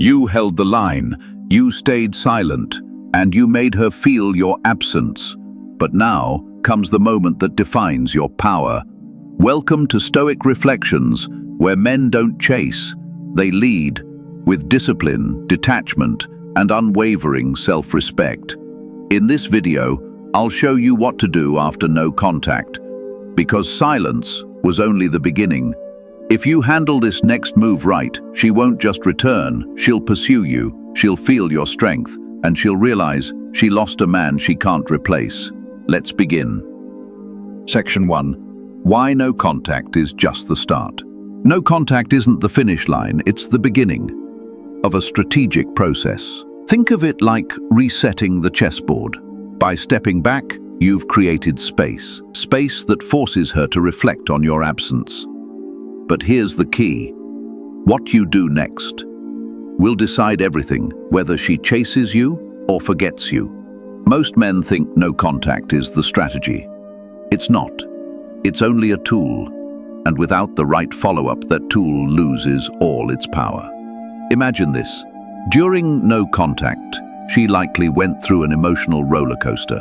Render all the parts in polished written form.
You held the line, you stayed silent, and you made her feel your absence. But now comes the moment that defines your power. Welcome to Stoic Reflections, where men don't chase, they lead, with discipline, detachment, and unwavering self-respect. In this video, I'll show you what to do after no contact, because silence was only the beginning. If you handle this next move right, she won't just return, she'll pursue you, she'll feel your strength, and she'll realize she lost a man she can't replace. Let's begin. Section 1. Why no contact is just the start. No contact isn't the finish line, it's the beginning of a strategic process. Think of it like resetting the chessboard. By stepping back, you've created space. Space that forces her to reflect on your absence. But here's the key. What you do next will decide everything, whether she chases you or forgets you. Most men think no contact is the strategy. It's not. It's only a tool, and without the right follow-up, that tool loses all its power. Imagine this. During no contact, she likely went through an emotional roller coaster.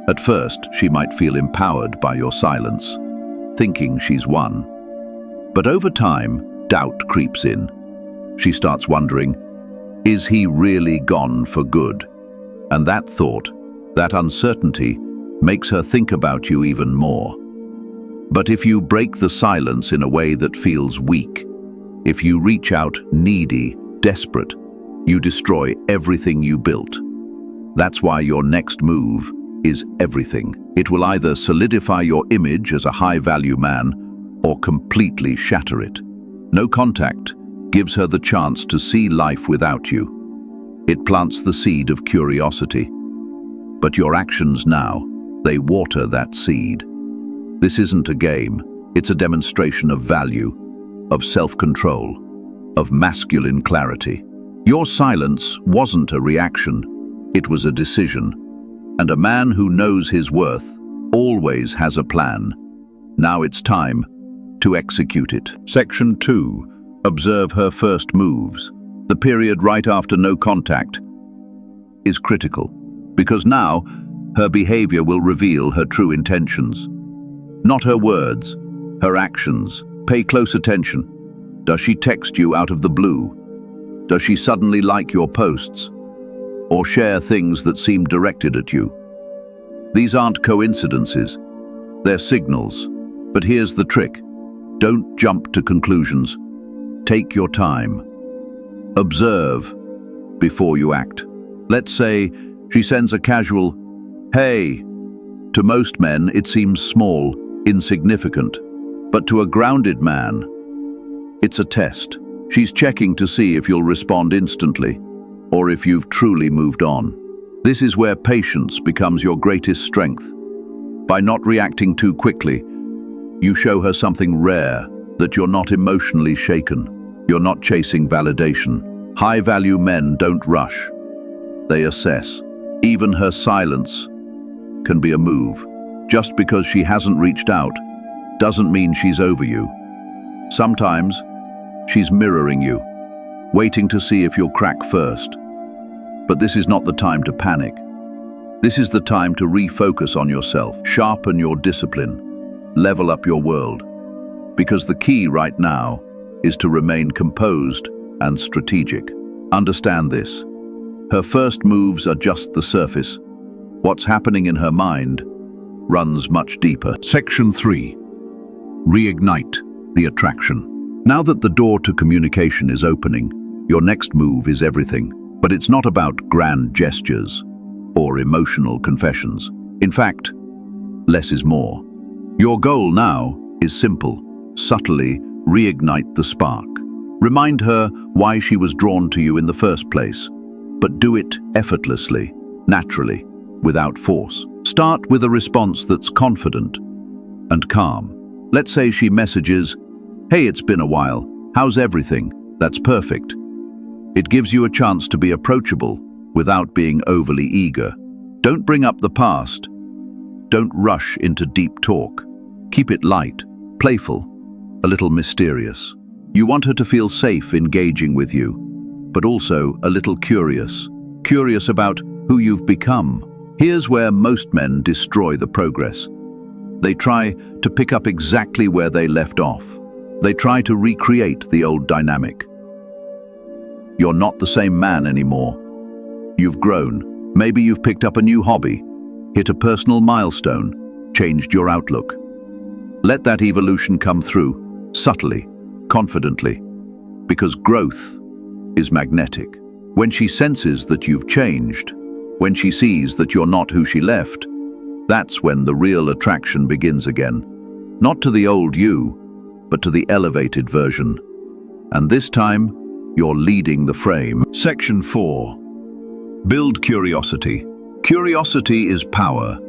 At first, she might feel empowered by your silence, thinking she's won. But over time, doubt creeps in. She starts wondering, is he really gone for good? And that thought, that uncertainty, makes her think about you even more. But if you break the silence in a way that feels weak, if you reach out needy, desperate, you destroy everything you built. That's why your next move is everything. It will either solidify your image as a high-value man or completely shatter it. No contact gives her the chance to see life without you. It plants the seed of curiosity. But your actions now, they water that seed. This isn't a game, it's a demonstration of value, of self-control, of masculine clarity. Your silence wasn't a reaction, it was a decision. And a man who knows his worth always has a plan. Now it's time to execute it. Section 2. Observe her first moves. The period right after no contact is critical, because now her behavior will reveal her true intentions. Not her words, her actions. Pay close attention. Does she text you out of the blue? Does she suddenly like your posts? Or share things that seem directed at you? These aren't coincidences, they're signals. But here's the trick. Don't jump to conclusions. Take your time. Observe before you act. Let's say she sends a casual, "Hey." To most men, it seems small, insignificant. But to a grounded man, it's a test. She's checking to see if you'll respond instantly, or if you've truly moved on. This is where patience becomes your greatest strength. By not reacting too quickly, you show her something rare, that you're not emotionally shaken. You're not chasing validation. High-value men don't rush. They assess. Even her silence can be a move. Just because she hasn't reached out doesn't mean she's over you. Sometimes she's mirroring you, waiting to see if you'll crack first. But this is not the time to panic. This is the time to refocus on yourself, sharpen your discipline, level up your world. Because the key right now is to remain composed and strategic. Understand this. Her first moves are just the surface. What's happening in her mind runs much deeper. Section 3. Reignite the attraction. Now that the door to communication is opening, your next move is everything. But it's not about grand gestures or emotional confessions. In fact, less is more. Your goal now is simple. Subtly reignite the spark. Remind her why she was drawn to you in the first place, but do it effortlessly, naturally, without force. Start with a response that's confident and calm. Let's say she messages, "Hey, it's been a while. How's everything?" That's perfect. It gives you a chance to be approachable without being overly eager. Don't bring up the past. Don't rush into deep talk. Keep it light, playful, a little mysterious. You want her to feel safe engaging with you. but also a little curious. Curious about who you've become. Here's where most men destroy the progress. They try to pick up exactly where they left off. They try to recreate the old dynamic. You're not the same man anymore. You've grown. Maybe you've picked up a new hobby, hit a personal milestone, changed your outlook. Let that evolution come through, subtly, confidently, because growth is magnetic. When she senses that you've changed, when she sees that you're not who she left, that's when the real attraction begins again. Not to the old you, but to the elevated version. And this time, you're leading the frame. Section 4. Build curiosity. Curiosity is power.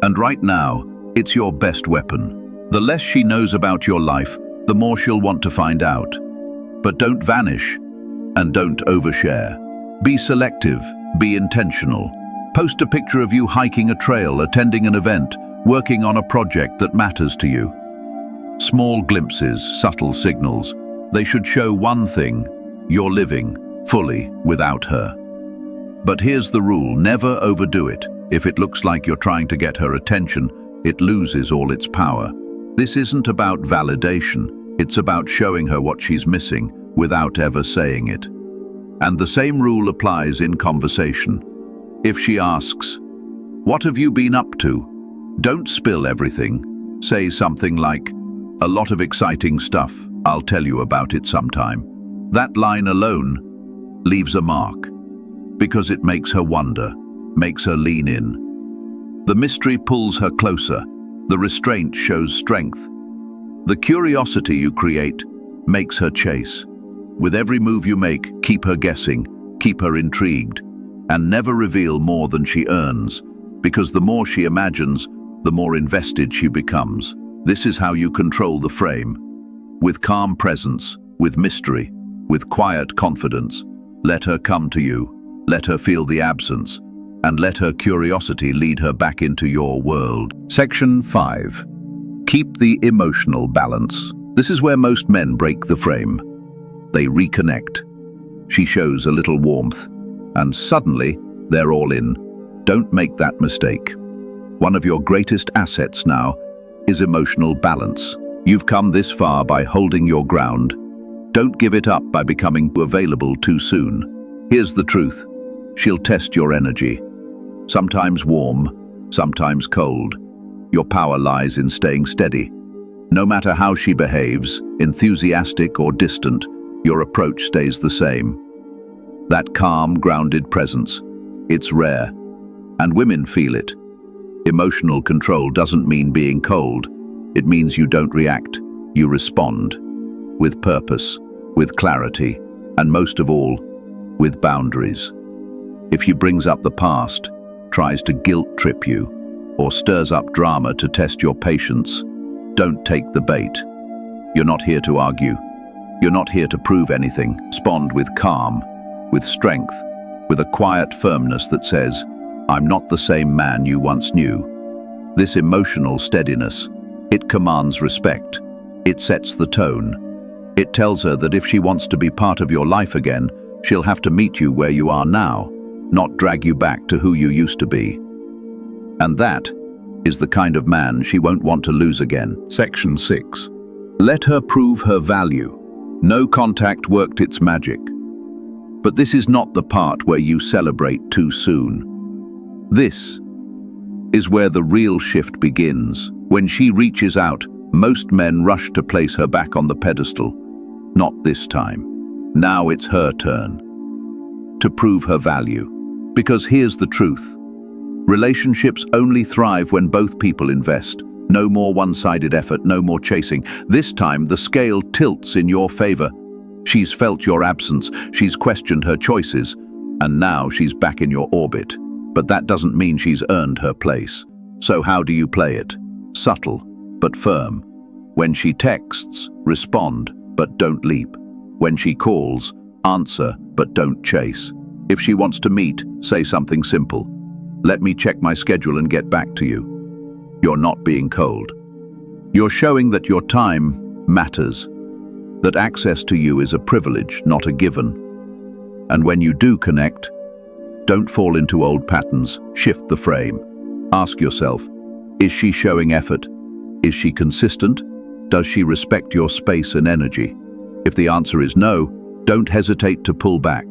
And right now, it's your best weapon. The less she knows about your life, the more she'll want to find out. But don't vanish, and don't overshare. Be selective, be intentional. Post a picture of you hiking a trail, attending an event, working on a project that matters to you. Small glimpses, subtle signals. They should show one thing: you're living fully without her. But here's the rule: never overdo it. If it looks like you're trying to get her attention, it loses all its power. This isn't about validation. It's about showing her what she's missing without ever saying it. And the same rule applies in conversation. If she asks, "What have you been up to?" don't spill everything. Say something like, "A lot of exciting stuff. I'll tell you about it sometime." That line alone leaves a mark, because it makes her wonder, makes her lean in. The mystery pulls her closer. The restraint shows strength. The curiosity you create makes her chase. With every move you make, keep her guessing, keep her intrigued, and never reveal more than she earns, because the more she imagines, the more invested she becomes. This is how you control the frame. With calm presence, with mystery, with quiet confidence. Let her come to you, let her feel the absence, and let her curiosity lead her back into your world. Section 5. Keep the emotional balance. This is where most men break the frame. They reconnect. She shows a little warmth, and suddenly they're all in. Don't make that mistake. One of your greatest assets now is emotional balance. You've come this far by holding your ground. Don't give it up by becoming available too soon. Here's the truth. She'll test your energy. Sometimes warm, sometimes cold. Your power lies in staying steady. No matter how she behaves, enthusiastic or distant, your approach stays the same. That calm, grounded presence, it's rare, and women feel it. Emotional control doesn't mean being cold. It means you don't react, you respond. With purpose, with clarity, and most of all, with boundaries. If she brings up the past, tries to guilt-trip you, or stirs up drama to test your patience, don't take the bait. You're not here to argue. You're not here to prove anything. Respond with calm, with strength, with a quiet firmness that says, "I'm not the same man you once knew." This emotional steadiness, it commands respect. It sets the tone. It tells her that if she wants to be part of your life again, she'll have to meet you where you are now, not drag you back to who you used to be. And that is the kind of man she won't want to lose again. Section 6. Let her prove her value. No contact worked its magic. But this is not the part where you celebrate too soon. This is where the real shift begins. When she reaches out, most men rush to place her back on the pedestal. Not this time. Now it's her turn to prove her value. Because here's the truth. Relationships only thrive when both people invest. No more one-sided effort, no more chasing. This time the scale tilts in your favor. She's felt your absence, she's questioned her choices, and now she's back in your orbit. But that doesn't mean she's earned her place. So how do you play it? Subtle, but firm. When she texts, respond, but don't leap. When she calls, answer, but don't chase. If she wants to meet, say something simple. "Let me check my schedule and get back to you." You're not being cold. You're showing that your time matters, that access to you is a privilege, not a given. And when you do connect, don't fall into old patterns, shift the frame. Ask yourself, is she showing effort? Is she consistent? Does she respect your space and energy? If the answer is no, don't hesitate to pull back.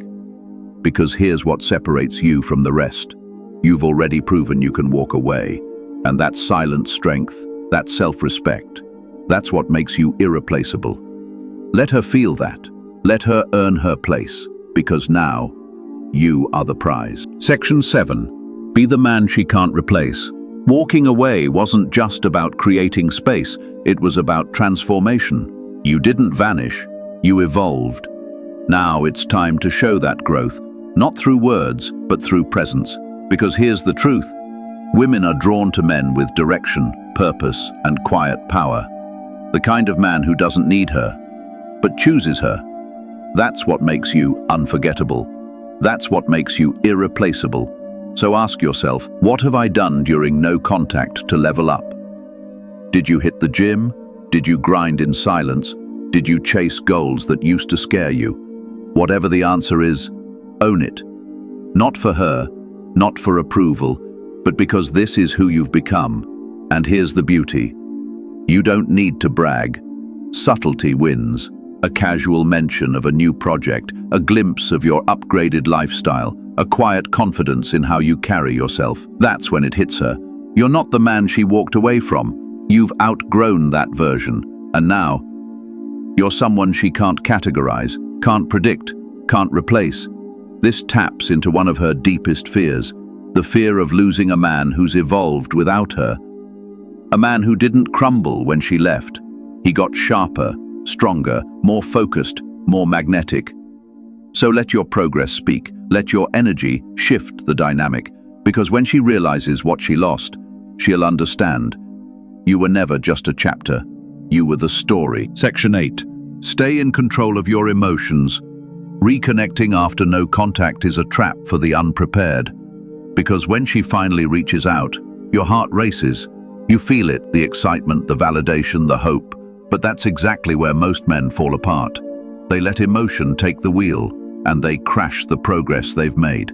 Because here's what separates you from the rest. You've already proven you can walk away. And that silent strength, that self-respect, that's what makes you irreplaceable. Let her feel that. Let her earn her place. Because now, you are the prize. Section 7. Be the man she can't replace. Walking away wasn't just about creating space, it was about transformation. You didn't vanish, you evolved. Now it's time to show that growth, not through words, but through presence. Because here's the truth. Women are drawn to men with direction, purpose, and quiet power. The kind of man who doesn't need her, but chooses her. That's what makes you unforgettable. That's what makes you irreplaceable. So ask yourself, what have I done during no contact to level up? Did you hit the gym? Did you grind in silence? Did you chase goals that used to scare you? Whatever the answer is, own it. Not for her, not for approval, but because this is who you've become. And here's the beauty. You don't need to brag. Subtlety wins. A casual mention of a new project, a glimpse of your upgraded lifestyle, a quiet confidence in how you carry yourself. That's when it hits her. You're not the man she walked away from. You've outgrown that version. And now, you're someone she can't categorize, can't predict, can't replace. This taps into one of her deepest fears, the fear of losing a man who's evolved without her. A man who didn't crumble when she left. He got sharper, stronger, more focused, more magnetic. So let your progress speak. Let your energy shift the dynamic, because when she realizes what she lost, she'll understand. You were never just a chapter. You were the story. Section 8. Stay in control of your emotions. Reconnecting after no contact is a trap for the unprepared. Because when she finally reaches out, your heart races. You feel it, the excitement, the validation, the hope. But that's exactly where most men fall apart. They let emotion take the wheel, and they crash the progress they've made.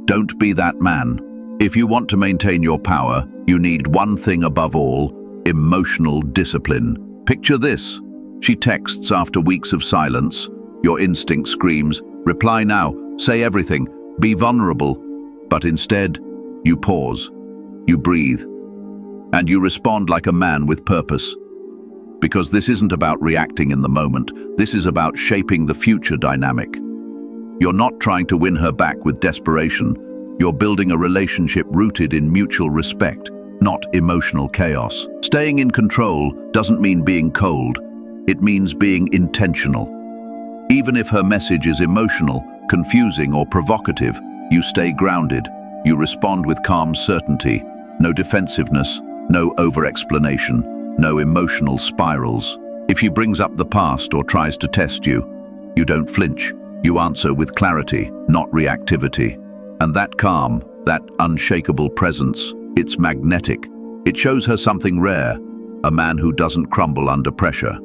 Don't be that man. If you want to maintain your power, you need one thing above all: emotional discipline. Picture this. She texts after weeks of silence. Your instinct screams, reply now, say everything, be vulnerable. But instead, you pause, you breathe, and you respond like a man with purpose. Because this isn't about reacting in the moment, this is about shaping the future dynamic. You're not trying to win her back with desperation. You're building a relationship rooted in mutual respect, not emotional chaos. Staying in control doesn't mean being cold. It means being intentional. Even if her message is emotional, confusing, or provocative, you stay grounded. You respond with calm certainty. No defensiveness, no over-explanation. No emotional spirals. If he brings up the past or tries to test you, you don't flinch. You answer with clarity, not reactivity. And that calm, that unshakable presence, it's magnetic. It shows her something rare, a man who doesn't crumble under pressure,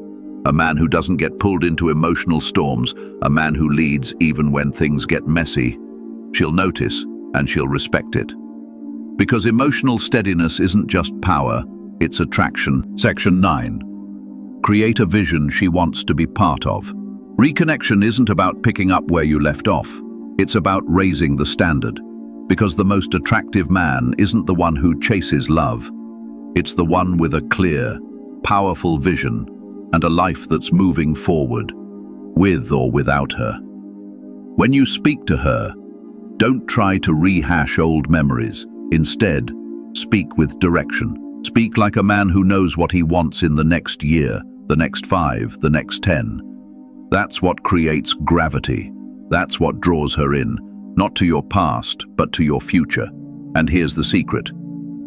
a man who doesn't get pulled into emotional storms, a man who leads even when things get messy. She'll notice, and she'll respect it. Because emotional steadiness isn't just power, it's attraction. Section 9. Create a vision she wants to be part of. Reconnection isn't about picking up where you left off. It's about raising the standard. Because the most attractive man isn't the one who chases love. It's the one with a clear, powerful vision and a life that's moving forward, with or without her. When you speak to her, don't try to rehash old memories. Instead, speak with direction. Speak like a man who knows what he wants in the next year, the next 5, the next 10. That's what creates gravity. That's what draws her in, not to your past, but to your future. And here's the secret.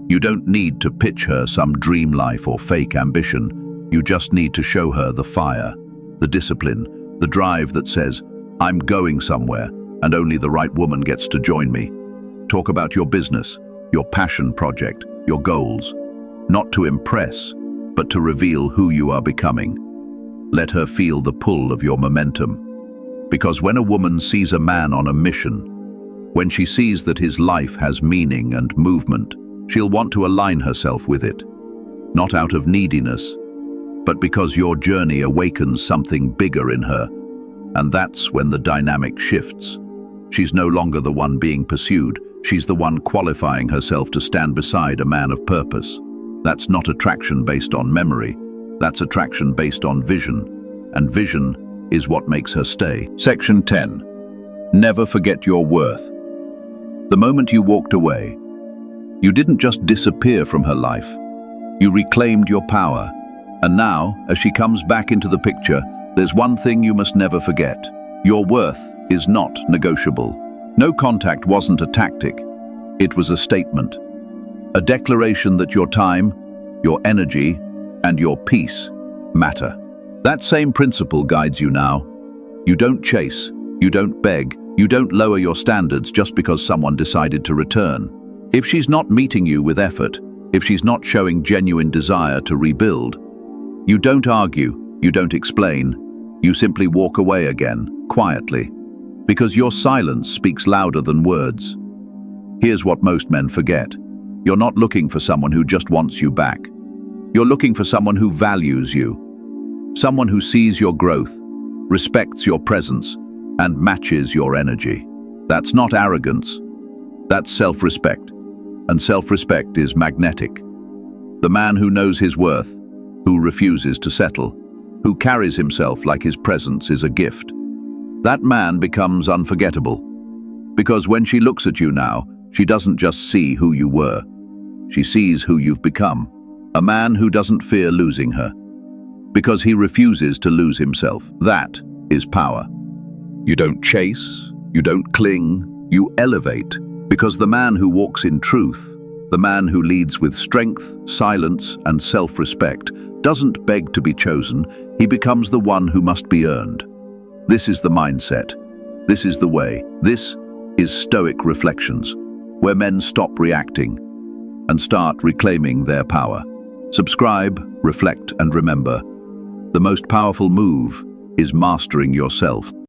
You don't need to pitch her some dream life or fake ambition. You just need to show her the fire, the discipline, the drive that says, I'm going somewhere, and only the right woman gets to join me. Talk about your business, your passion project, your goals. Not to impress, but to reveal who you are becoming. Let her feel the pull of your momentum. Because when a woman sees a man on a mission, when she sees that his life has meaning and movement, she'll want to align herself with it. Not out of neediness, but because your journey awakens something bigger in her. And that's when the dynamic shifts. She's no longer the one being pursued. She's the one qualifying herself to stand beside a man of purpose. That's not attraction based on memory. That's attraction based on vision. And vision is what makes her stay. Section 10. Never forget your worth. The moment you walked away, you didn't just disappear from her life. You reclaimed your power. And now, as she comes back into the picture, there's one thing you must never forget. Your worth is not negotiable. No contact wasn't a tactic. It was a statement. A declaration that your time, your energy, and your peace matter. That same principle guides you now. You don't chase, you don't beg, you don't lower your standards just because someone decided to return. If she's not meeting you with effort, if she's not showing genuine desire to rebuild, you don't argue, you don't explain, you simply walk away again, quietly. Because your silence speaks louder than words. Here's what most men forget. You're not looking for someone who just wants you back. You're looking for someone who values you. Someone who sees your growth, respects your presence, and matches your energy. That's not arrogance. That's self-respect. And self-respect is magnetic. The man who knows his worth, who refuses to settle, who carries himself like his presence is a gift. That man becomes unforgettable. Because when she looks at you now, she doesn't just see who you were. She sees who you've become. A man who doesn't fear losing her. Because he refuses to lose himself. That is power. You don't chase, you don't cling, you elevate. Because the man who walks in truth, the man who leads with strength, silence, and self-respect, doesn't beg to be chosen, he becomes the one who must be earned. This is the mindset. This is the way. This is Stoic Reflections, where men stop reacting and start reclaiming their power. Subscribe, reflect, and remember, the most powerful move is mastering yourself.